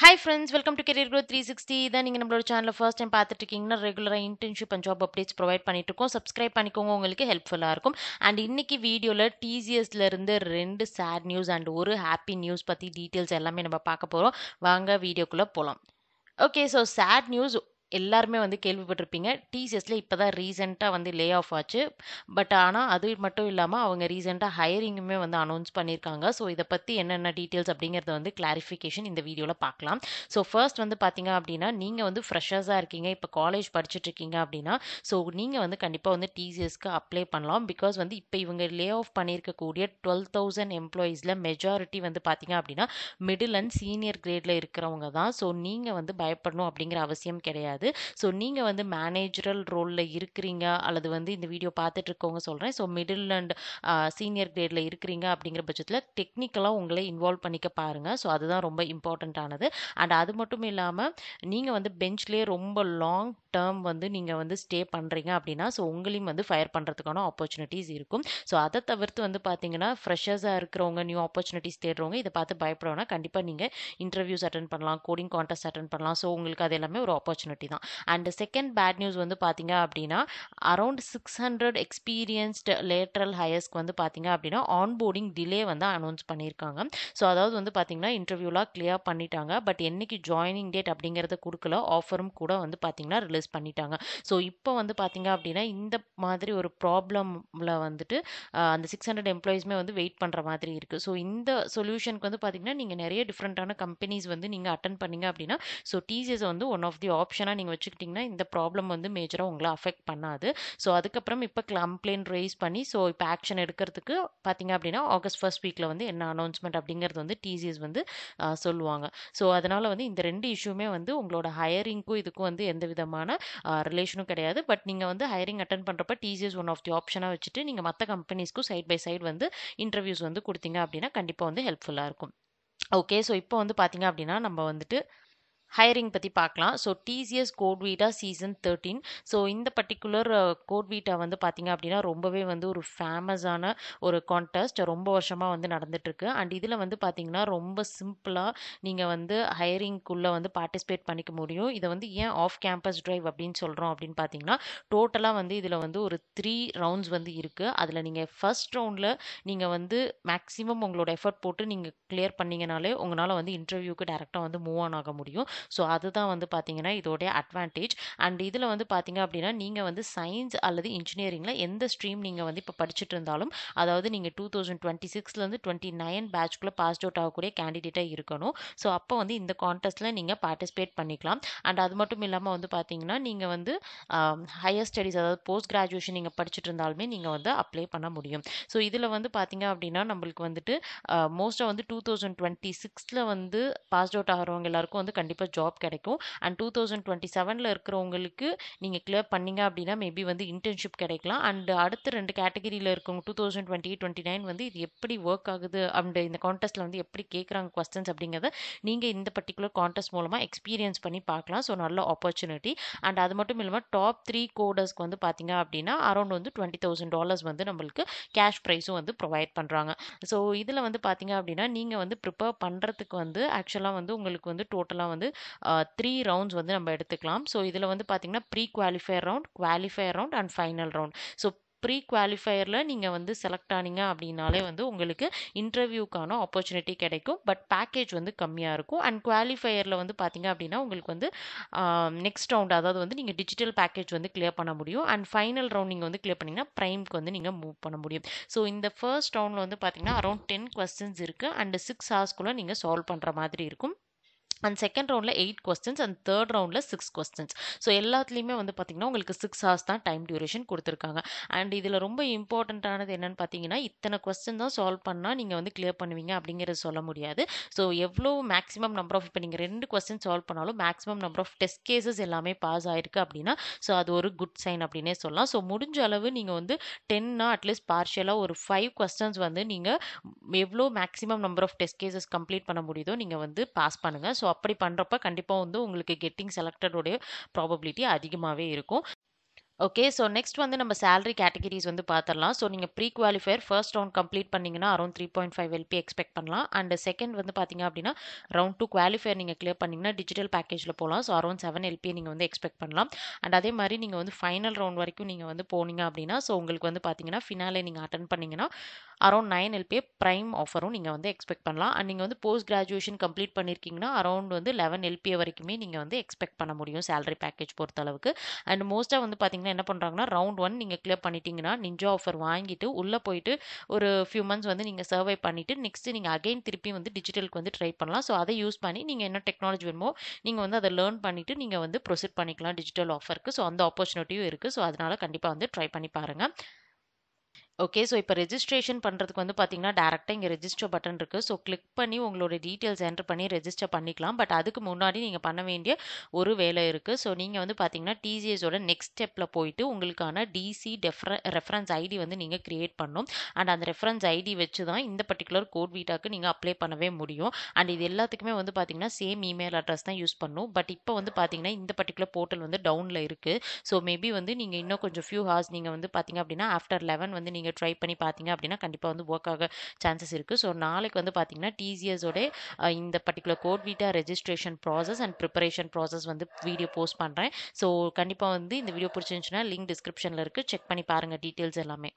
Hi friends, welcome to Career Growth 360. இதான் நீங்க நம்மளோட சேனலை ஃபர்ஸ்ட் டைம் பார்த்துட்டு இருக்கீங்கன்னா ரெகுலராக internship and job updates provide பண்ணிட்டு இருக்கோம். சப்ஸ்கிரைப் பண்ணிக்கோங்க, உங்களுக்கு ஹெல்ப்ஃபுல்லாக இருக்கும். அண்ட் இன்னைக்கு வீடியோவில் டிசிஎஸ்ல இருந்து 2 சேட் நியூஸ் அண்ட் ஒரு ஹாப்பி நியூஸ் பற்றி டீட்டெயில்ஸ் எல்லாமே நம்ம பார்க்க போகிறோம். வாங்க வீடியோக்குள்ளே போகலாம். ஓகே, ஸோ சேட் நியூஸ் எல்லாருமே வந்து கேள்விப்பட்டிருப்பீங்க. டிசிஎஸ்ல இப்போ தான் ரீசெண்டாக வந்து லே ஆஃப் ஆச்சு. பட் ஆனால் அது மட்டும் இல்லாமல் அவங்க ரீசெண்டாக ஹையரிங்குமே வந்து அனௌன்ஸ் பண்ணியிருக்காங்க. ஸோ இதை பற்றி என்னென்ன டீட்டெயில்ஸ் அப்படிங்கிறத வந்து கிளாரிஃபிகேஷன் இந்த வீடியோவில் பார்க்கலாம். ஸோ ஃபர்ஸ்ட் வந்து பார்த்தீங்க அப்படின்னா, நீங்கள் வந்து ஃப்ரெஷர்ஸாக இருக்கீங்க, இப்போ காலேஜ் படிச்சுட்டு இருக்கீங்க அப்படின்னா, ஸோ நீங்கள் வந்து கண்டிப்பாக வந்து டிசிஎஸ்க்கு அப்ளை பண்ணலாம். பிகாஸ் வந்து இப்போ இவங்க லே ஆஃப் பண்ணியிருக்கக்கூடிய 12,000 எம்ப்ளாயீஸில் மெஜாரிட்டி வந்து பார்த்தீங்க அப்படின்னா மிடில் அண்ட் சீனியர் கிரேடில் இருக்கிறவங்க தான். ஸோ நீங்கள் வந்து பயப்படணும் அப்படிங்கிற அவசியம் கிடையாது. ஸோ நீங்கள் வந்து மேனேஜரல் ரோலில் இருக்கிறீங்க அல்லது வந்து இந்த வீடியோ பார்த்துட்டு இருக்கவங்க சொல்கிறேன். ஸோ மிடில் அண்ட் சீனியர் கிரேடில் இருக்கிறீங்க அப்படிங்கிற பட்சத்தில் டெக்னிக்கலாக உங்களை இன்வால்வ் பண்ணிக்க பாருங்கள். ஸோ அதுதான் ரொம்ப இம்பார்ட்டண்ட்டானது. அண்ட் அது மட்டும் இல்லாமல் நீங்கள் வந்து பெஞ்ச்லேயே ரொம்ப லாங் டேர்ம் வந்து நீங்கள் வந்து ஸ்டே பண்ணுறீங்க அப்படின்னா, ஸோ உங்களையும் வந்து ஃபயர் பண்ணுறதுக்கான ஆப்பர்ச்சுனிட்டிஸ் இருக்கும். ஸோ அதை தவிர்த்து வந்து பார்த்தீங்கன்னா, ஃப்ரெஷர்ஸாக இருக்கிறவங்க, நியூ ஆப்பர்ச்சுனிட்டிஸ் தேடுறவங்க இதை பார்த்து பயப்படுறவங்க கண்டிப்பாக நீங்கள் இன்டர்வியூஸ் அட்டன் பண்ணலாம், கோடிங் கான்டெஸ்ட் அட்டன் பண்ணலாம். ஸோ உங்களுக்கு அது எல்லாமே ஒரு ஆப்பர்ச்சுனிட்டி தான். அண்ட் செகண்ட் பேட் நியூஸ் வந்து பார்த்தீங்க அப்படின்னா, அரௌண்ட் 600 எக்ஸ்பீரியன்ஸ்டு லேட்ரல் ஹையர்ஸ்க்கு வந்து பார்த்தீங்க அப்படின்னா ஆன்போர்டிங் டிலே வந்து அனௌன்ஸ் பண்ணியிருக்காங்க. ஸோ அதாவது வந்து பார்த்தீங்கன்னா இன்டர்வியூலாம் கிளியர் பண்ணிட்டாங்க. பட் என்னைக்கு ஜாயினிங் டேட் அப்படிங்கிறத கொடுக்கல, ஆஃபரும் கூட வந்து பார்த்தீங்கன்னா ரிலீஸ் பண்ணிட்டாங்க. ஸோ இப்போ வந்து பார்த்தீங்க அப்படின்னா இந்த மாதிரி ஒரு ப்ராப்ளமில் வந்துட்டு அந்த 600 எம்ப்ளாயிஸ்மே வந்து வெயிட் பண்ணுற மாதிரி இருக்குது. ஸோ இந்த சொல்யூஷனுக்கு வந்து பார்த்தீங்கன்னா நீங்கள் நிறைய டிஃப்ரெண்ட்டான கம்பெனிஸ் வந்து நீங்கள் அட்டன் பண்ணீங்க அப்படின்னா, ஸோ டிசிஎஸ் வந்து ஒன் ஆஃப் தி ஆப்ஷனாக நீங்கள் வச்சுக்கிட்டிங்கன்னா இந்த ப்ராப்ளம் வந்து மேஜராக உங்களை அஃபெக்ட் பண்ணாது. ஸோ அதுக்கப்புறம் இப்போ கம்ப்ளைண்ட் ரைஸ் பண்ணி ஸோ இப்போ ஆக்ஷன் எடுக்கிறதுக்கு பார்த்தீங்க அப்படின்னா ஆகஸ்ட் ஃபர்ஸ்ட் வீக்கில் வந்து என்ன அனௌன்ஸ்மெண்ட் அப்படிங்கிறது வந்து டிசிஎஸ் வந்து சொல்லுவாங்க. ஸோ அதனால் வந்து இந்த 2 இஷ்யூமே வந்து உங்களோட ஹையரிங்க்கும் இதுக்கும் வந்து எந்த விதமான ரிலேஷனும் கிடையாது. பட் நீங்கள் வந்து ஹையரிங் அட்டன் பண்ணுறப்ப டிசிஎஸ் ஒன் ஆஃப் தி ஆப்ஷனாக வச்சுட்டு நீங்கள் மற்ற கம்பெனிஸ்க்கும் சைட் பை சைடு வந்து இன்டர்வியூஸ் வந்து கொடுத்தீங்க அப்படின்னா கண்டிப்பாக வந்து ஹெல்ப்ஃபுல்லாக இருக்கும். ஓகே, ஸோ இப்போ வந்து பார்த்தீங்க அப்படின்னா நம்ம வந்துட்டு ஹையரிங் பற்றி பார்க்கலாம். So TCS CodeVita season 13. So இந்த பர்டிகுலர் கோட்வீட்டா வந்து பார்த்தீங்க அப்படின்னா ரொம்பவே வந்து ஒரு ஃபேமஸான ஒரு கான்டெஸ்ட் ரொம்ப வருஷமாக வந்து நடந்துட்டுருக்கு. அண்ட் இதில் வந்து பார்த்தீங்கன்னா ரொம்ப சிம்பிளாக நீங்கள் வந்து ஹையரிங்குள்ளே வந்து பார்ட்டிசிபேட் பண்ணிக்க முடியும். இதை வந்து ஏன் ஆஃப் கேம்பஸ் டிரைவ் அப்படின்னு சொல்கிறோம் அப்படின்னு பார்த்தீங்கன்னா, டோட்டலாக வந்து இதில் வந்து ஒரு 3 ரவுண்ட்ஸ் வந்து இருக்குது. அதில் நீங்கள் ஃபர்ஸ்ட் ரவுண்டில் நீங்கள் வந்து மேக்ஸிமம் உங்களோட எஃபர்ட் போட்டு நீங்கள் கிளியர் பண்ணீங்கனாலே உங்களால் வந்து இன்டர்வியூக்கு டேரெக்டாக வந்து மூவ் ஆன் ஆக முடியும். ஸோ அதுதான் வந்து பார்த்தீங்கன்னா இதோடைய அட்வான்டேஜ். அண்ட் இதில் வந்து பார்த்தீங்க அப்படின்னா நீங்கள் வந்து சயின்ஸ் அல்லது இன்ஜினியரிங்கில் எந்த ஸ்ட்ரீம் நீங்கள் வந்து இப்போ படிச்சுட்டு இருந்தாலும், அதாவது நீங்கள் 2026லேருந்து 29 பேட்ச்குள்ளே பாஸ் அவுட் ஆகக்கூடிய கேண்டிடேட்டாக இருக்கணும். ஸோ அப்போ வந்து இந்த கான்டெஸ்ட்டில் நீங்கள் பார்ட்டிசிபேட் பண்ணிக்கலாம். அண்ட் அது மட்டும் இல்லாமல் வந்து பார்த்தீங்கன்னா நீங்கள் வந்து ஹையர் ஸ்டடீஸ் அதாவது போஸ்ட் கிராஜுவேஷன் நீங்கள் படிச்சுட்டு இருந்தாலுமே நீங்கள் வந்து அப்ளை பண்ண முடியும். ஸோ இதில் வந்து பார்த்தீங்க அப்படின்னா நம்மளுக்கு வந்துட்டு மோஸ்ட்டாக வந்து 2026ல் வந்து பாஸ் அவுட் ஆகிறவங்க எல்லாருக்கும் வந்து கண்டிப்பாக ஜாப் கிடைக்கும். அண்ட் 2027ல் இருக்கிறவங்களுக்கு நீங்கள் கிளியர் பண்ணீங்க அப்படின்னா மேபி வந்து இன்டர்ன்ஷிப் கிடைக்கலாம். அண்ட் அடுத்த 2 கேட்டகரியில் இருக்கவங்க 2028, 29 வந்து இது எப்படி ஒர்க் ஆகுது அந்த இந்த கான்டெஸ்ட்டில் வந்து எப்படி கேட்குறாங்க கொஸ்டின்ஸ் அப்படிங்கிறத நீங்கள் இந்த பர்டிகுலர் கான்டெஸ்ட் மூலமாக எக்ஸ்பீரியன்ஸ் பண்ணி பார்க்கலாம். ஸோ நல்ல ஆப்பர்ச்சுனிட்டி. அண்ட் அது மட்டும் இல்லாமல் டாப் 3 கோடர்ஸ்க்கு வந்து பார்த்தீங்க அப்படின்னா அரௌண்ட் வந்து $20,000 வந்து நம்மளுக்கு கேஷ் ப்ரைஸும் வந்து ப்ரொவைட் பண்ணுறாங்க. ஸோ இதில் வந்து பார்த்தீங்க அப்படின்னா நீங்கள் வந்து ப்ரிப்பேர் பண்ணுறதுக்கு வந்து ஆக்சுவலாக வந்து உங்களுக்கு வந்து டோட்டலாக வந்து 3 ரவுண்ட்ஸ் வந்து நம்ம எடுத்துக்கலாம். ஸோ இதில் வந்து பார்த்தீங்கன்னா pre qualifier round, qualifier round and final round. So pre குவாலிஃபயரில் நீங்கள் வந்து செலக்ட் ஆனீங்க அப்படின்னாலே வந்து உங்களுக்கு இன்டர்வியூக்கான ஆப்பர்ச்சுனிட்டி கிடைக்கும். பட் பேக்கேஜ் வந்து கம்மியாக இருக்கும். அண்ட் குவாலிஃபயரில் வந்து பார்த்தீங்க அப்படின்னா உங்களுக்கு வந்து நெக்ஸ்ட் ரவுண்ட் அதாவது வந்து நீங்கள் டிஜிட்டல் பேக்கேஜ் வந்து கிளியர் பண்ண முடியும். அண்ட் ஃபைனல் ரவுண்ட் நீங்கள் வந்து கிளியர் பண்ணிங்கன்னா ப்ரைம்க்கு வந்து நீங்கள் மூவ் பண்ண முடியும். ஸோ இந்த ஃபர்ஸ்ட் ரவுண்டில் வந்து பார்த்தீங்கன்னா அரௌண்ட் 10 கொஸ்டின்ஸ் இருக்குது. அண்ட் 6 ஹவர்ஸ்க்குள்ளே நீங்கள் சால்வ் பண்ணுற மாதிரி இருக்கும். அண்ட் செகண்ட் ரவுண்டில் 8 கொஸ்டின்ஸ் அண்ட் தேர்ட் ரவுண்டில் 6 கொஸ்டின்ஸ். ஸோ எல்லாத்துலேயுமே வந்து பார்த்தீங்கன்னா உங்களுக்கு 6 ஹவர்ஸ் தான் டைம் டியூரேஷன் கொடுத்துருக்காங்க. அண்ட் இதில் ரொம்ப இம்பார்ட்டண்ட்டானது என்னென்னு பார்த்தீங்கன்னா, இத்தனை கொஸ்டின் தான் சால்வ் பண்ணால் நீங்கள் வந்து கிளியர் பண்ணுவீங்க அப்படிங்கிறது சொல்ல முடியாது. ஸோ எவ்வளோ மேக்ஸிமம் நம்பர் ஆஃப் இப்போ நீங்கள் 2 கொஸ்டின் சால்வ் பண்ணாலும் maximum number of test cases எல்லாமே பாஸ் ஆயிருக்கு அப்படின்னா ஸோ அது ஒரு குட் சைன் அப்படின்னே சொல்லலாம். ஸோ முடிஞ்ச அளவு நீங்கள் வந்து 10 அட்லீஸ்ட் பார்ஷியலாக ஒரு 5 கொஸ்டின்ஸ் வந்து நீங்கள் எவ்வளோ maximum number of test cases complete பண்ண முடியுதோ நீங்கள் வந்து பாஸ் பண்ணுங்கள். ஸோ அப்படி பண்ணுறப்ப கண்டிப்பாக வந்து உங்களுக்கு கெட்டிங் செலக்டடோடைய ப்ராபபிலிட்டி அதிகமாகவே இருக்கும். ஓகே. ஸோ நெக்ஸ்ட் வந்து நம்ம சேலரி கேட்டகரிஸ் வந்து பார்த்துரலாம். ஸோ நீங்க pre qualifier first round complete பண்ணீங்கன்னா, அரவுண்ட் 3.5 எல்பி எக்ஸ்பெக்ட் பண்ணலாம். அண்ட் செகண்ட் வந்து பார்த்தீங்க அப்படின்னா, ரவுண்ட் 2 குவாலிஃபயர் நீங்க கிளியர் பண்ணீங்கன்னா, டிஜிட்டல் பேக்கேஜ்ல போலாம். ஸோ அரவுண்ட் 7 எல்பிய நீங்க வந்து எக்ஸ்பெக்ட் பண்ணலாம். அண்ட் அதே மாரி நீங்க வந்து ஃபைனல் ரவுண்ட் வரைக்கும் நீங்க வந்து போனீங்க அப்படின்னா, ஸோ உங்களுக்கு வந்து பார்த்தீங்கன்னா, ஃபினாலே நீங்க அட்டெண்ட் பண்ணீங்கன்னா, அரவுண்ட் 9 எல்பிஏ பிரைம் ஆஃபரும் நீங்க வந்து எக்ஸ்பெக்ட் பண்ணலாம். அண்ட் நீங்க வந்து போஸ்ட் கிராஜுவேஷன் கம்ப்ளீட் பண்ணியிருக்கீங்கன்னா, அரவுண்ட் வந்து 11 எல்பிஏ வரைக்குமே நீங்க வந்து எக்ஸ்பெக்ட் பண்ண முடியும் சேலரி பேக்கேஜ் பொறுத்த அளவுக்கு. அண்ட் மோஸ்டா வந்து பார்த்தீங்கன்னா என்ன பண்றாங்கன்னா, ரவுண்ட் 1 நீங்க கிளியர் பண்ணிட்டீங்கன்னா, நிஞ்சா ஆஃபர் வாங்கிட்டு உள்ள போயிட்டு ஒரு ஃபியூ மந்த்ஸ் வந்து நீங்க சர்வை பண்ணிட்டு நெக்ஸ்ட் நீங்க அகைன் திருப்பி வந்து டிஜிட்டலுக்கு வந்து ட்ரை பண்ணலாம். ஸோ அதை யூஸ் பண்ணி நீங்க என்ன டெக்னாலஜி வேணுமோ நீங்க வந்து அதை லேர்ன் பண்ணிட்டு நீங்க வந்து ப்ரொசீட் பண்ணிக்கலாம் டிஜிட்டல் ஆஃபருக்கு. ஸோ அந்த ஆப்பர்ச்சுனிட்டியும் இருக்கு. ஸோ அதனால கண்டிப்பா வந்து ட்ரை பண்ணி பாருங்க. ஓகே. ஸோ இப்போ ரெஜிஸ்ட்ரேஷன் பண்ணுறதுக்கு வந்து பார்த்தீங்கன்னா, டேரெக்ட்டா இங்க ரெஜிஸ்டர் பட்டன் இருக்கு. ஸோ கிளிக் பண்ணி உங்களோட டீட்டெயில்ஸ் என்டர் பண்ணி ரெஜிஸ்டர் பண்ணிக்கலாம். பட் அதுக்கு முன்னாடி நீங்க பண்ண வேண்டிய ஒரு வேலை இருக்கு. ஸோ நீங்க வந்து பார்த்தீங்கன்னா, டிசிஎஸோட நெக்ஸ்ட் ஸ்டெப்ல போயிட்டு உங்களுக்கான டிசி ரெஃபரன்ஸ் ஐடி வந்து நீங்க கிரியேட் பண்ணணும். அண்ட் அந்த ரெஃபரன்ஸ் ஐடி வச்சு தான் இந்த பர்ட்டிகுலர் கோட் வீட்டாக்கு நீங்க அப்ளை பண்ணவே முடியும். அண்ட் இது எல்லாத்துக்குமே வந்து பார்த்தீங்கன்னா, சேம் இமெயில் அட்ரஸ் தான் யூஸ் பண்ணணும். பட் இப்போ வந்து பார்த்தீங்கன்னா, இந்த பர்ட்டிகுலர் போர்ட்டல் வந்து டவுன்ல இருக்கு. ஸோ மேபி வந்து நீங்க இன்னும் கொஞ்சம் ஃபியூ ஹார்ஸ் நீங்க வந்து பார்த்தீங்க அப்படின்னா, ஆஃப்டர் 11 வந்து நீங்க ட்ரை பண்ணி பார்த்தீங்க அப்படின்னா, கண்டிப்பா வந்து ஒர்க் ஆக சான்சஸ் இருக்கு. ஸோ நாளைக்கு வந்து பார்த்தீங்கன்னா, டிசிஎஸோட இந்த particular CodeVita registration process and preparation process வந்து வீடியோ போஸ்ட் பண்றேன். ஸோ கண்டிப்பா வந்து இந்த வீடியோ பிடிச்சிருந்துச்சுன்னா லிங்க் டிஸ்கிரிப்ஷன்ல இருக்கு. செக் பண்ணி பாருங்க டீட்டெயில்ஸ் எல்லாமே.